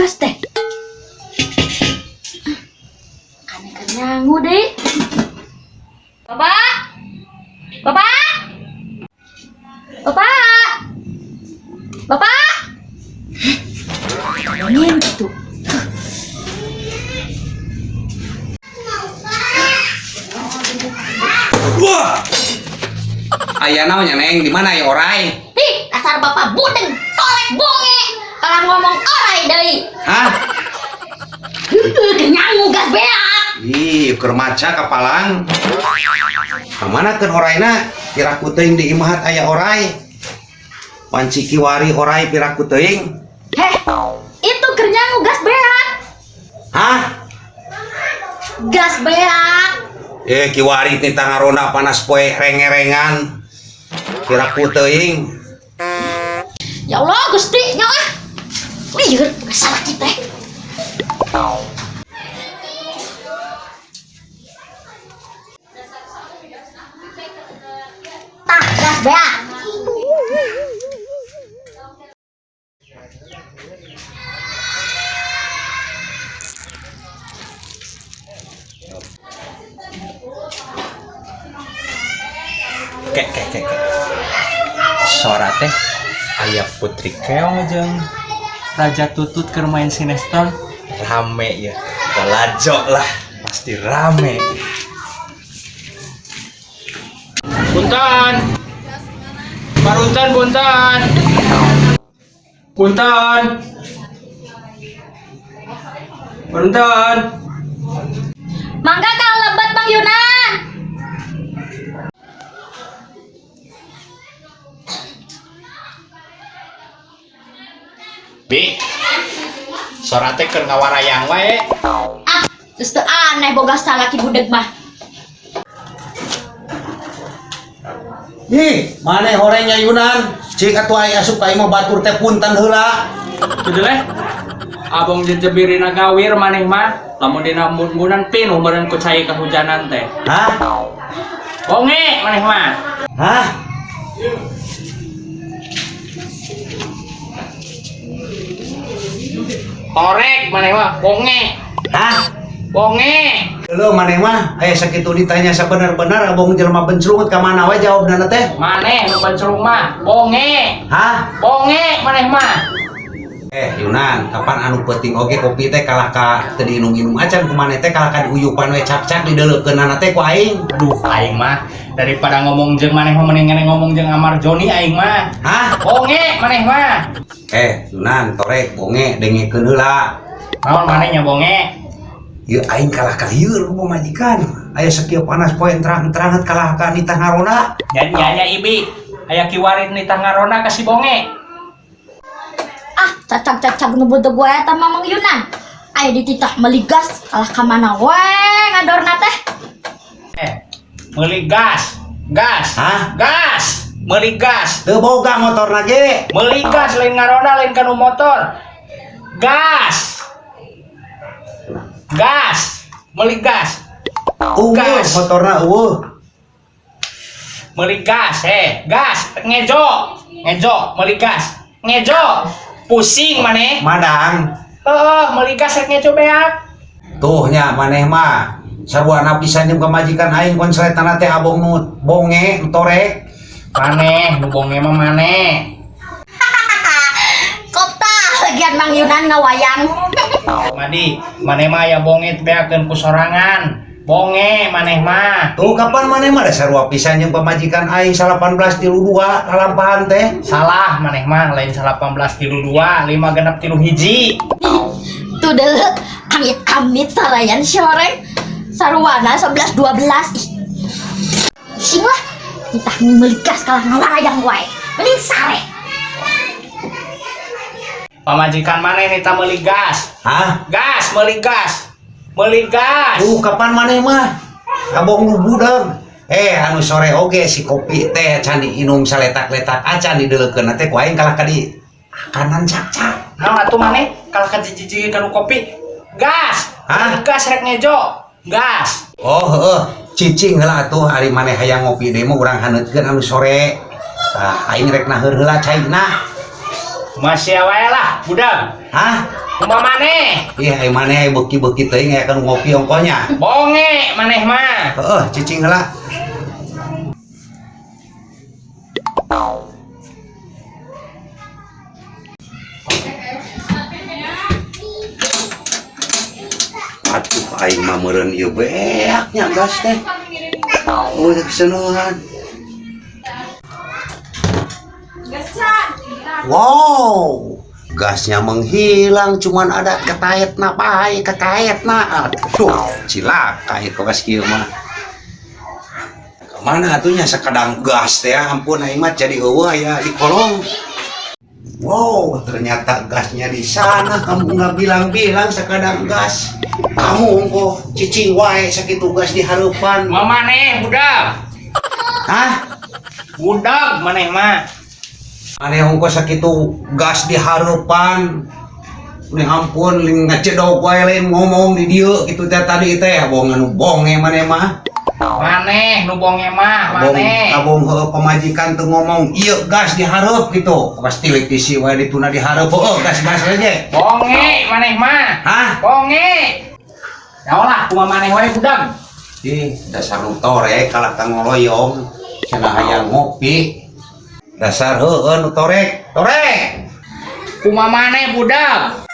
gas teh. Kan nyangu deh. Bapak, bapak, bapak, bapak. Ini gitu. Wah, ayah naonnya neng, di mana ya orai? Ih, dasar bapak budeng, tolek bonge. Kalau ngomong orai deui. Hah? Kenyangu gas beak. Ih, keur maca kapalang. Kamana keur oraina? Piraku teuing di imahat aya orai. Panci kiwari orai piraku teuing. Heh, itu kenyangu gas beak. Hah? Gas beak. Kiwari ti tangarona panas poe rengerengan. Piraku teuing. Ya Allah, Gusti, nya ah. Lieur, salah kita. Tah, gas beak. Kek sora teh aya Putri Keong jeung Raja Tutut keur main sinetron rame ya, galajo lah pasti rame. Punten Barunten punten Barunten Mangga Kang lebat Bang Yunan. Bi sora teh keur ngawarayang wae. Ah, geus teu aneh boga salaki budeg mah. Ih, maneh orangnya Yunan. Cik atuh aya asup ka imah batur teh punten heula. Kitu leh. Abang jejebirina gawir maneh mah, lamun dina mun-munan pinuh meureun ku cai kahujanan teh. Hah? Bonge maneh mah. Hah? Korek maneh mah, bonge. Hah? Bonge. Heuleum maneh mah aya sakitu ditanya sabener-bener abong jelema bencrungut ka mana wae jawabna teh? Maneh nu pencurung mah, bonge. Hah? Bonge maneh mah. Yunan, kapan anu penting oge kopi teh kalah ka teu diinum-inum acan kumaneh teh kalah ka diuyupan we cap-cap dideuleukeunana teh ku aing. Aduh aing mah daripada ngomong jeung maneh mah mending ngomong jeung Amar Joni aing mah. Hah? Bonge maneh mah. Yunan torek bonge dengekeun heula. Naon maneh nya bonge? Ieu aing kalah ka lieur ku majikan. Aya sakieu panas poe terang-teranget kalah ka nitah ngarona. Nya Ibi, aya kiwarit nitah ngarona ka si bonge. Ah, cacag-cacag nu budeg wae eta Mamang Yunan. Aya dititah meuli gas kalah ka mana wae ngadorna teh. Meuli gas. Hah? Gas. Meuli gas. Teu boga motorna ge. Meuli gas lain ngarona lain kanu motor. Gas. Meuli gas. Gas. Motorna eueuh. Meuli gas, gas. Ngejo, meuli gas. Ngejo. Pusing maneh. Madang. Meuli gas rek ngejo beak. Tuh nya maneh mah sarwana pisan jeung kamajikan aing konsletna teh abong nu bonge nu torek. Maneh nu bonge mah maneh. Kopta lagian Mang Yunan ngawayang. Madi, maneh mah ya bonge beakeun ku sorangan. Bonge maneh mah. Tuh kapan maneh mah da sarua pisan jeung pamajikan aing 1832 lalampahan teh. Salah maneh mah lain 1832, 5 genep 3 hiji. Tuh deh, amit-amit sarayan sore. Sarwana 11 12. Sing lah. Kita meuli gas kalah ngawarayang wae. Mending sare. Pamajikan maneh nita meuli gas. Hah? Gas, meuli gas. Kapan maneh mah abong nu budeg. Anu sore oge si kopi teh can diinum saletak-letak acan dideuleukeun teh ku aing kalah ka di kanan cak-cak. Naon atuh maneh kalah ka jiji kanu kopi? Gas. Hah? Gas rek ngejo. Gas. Oh heueuh, cicing heula atuh ari maneh hayang ngopi deui mah urang haneutkeun anu sore. Aing rek naheur heula caigna. Masih wae lah, budak. Hah? Kumaha maneh? Iya, ai maneh beuki-beuki teuing aya kan ngopi ongkonya. Bonge maneh mah. Heeh, cicing heula. Atuh aing mah meureun ieu beaknya gas teh. Oh, kesenengan. Wow, gasnya menghilang, cuman ada ketaetna pae, ketaetna. Aduh, cilaka ieu gas kieu mah. Kemana atunya sekadang gas teh, ampun aing mah jadi eueuh ya di kolong. Wow, ternyata gasnya di sana. Kamu nggak bilang-bilang sekadang gas. Kamu kok cicing wae sakitu gas di hareupan. Kumaha maneh, budak? Hah? Budak maneh mah. Aneh ongko sakitu gas di hareupan. Nih ampun, ling ngacedok wae lain ngomong di dieu kitu teh tadi teh abong anu bonge maneh mah. Maneh nu bonge mah, maneh. Abong heueuh pamajikan teu ngomong ieu gas di hareup gitu. Pasti litisi wae dituna di hareup heueuh gas-gas aja. Bonge maneh mah. Hah? Bonge. Yaolah kumaha maneh wae budak. Ih, dasar nu torek kalak tang ngoloyong. Cenah aya ngopi. Dasar heueuh nu torek. Torek. Kumaha maneh budak?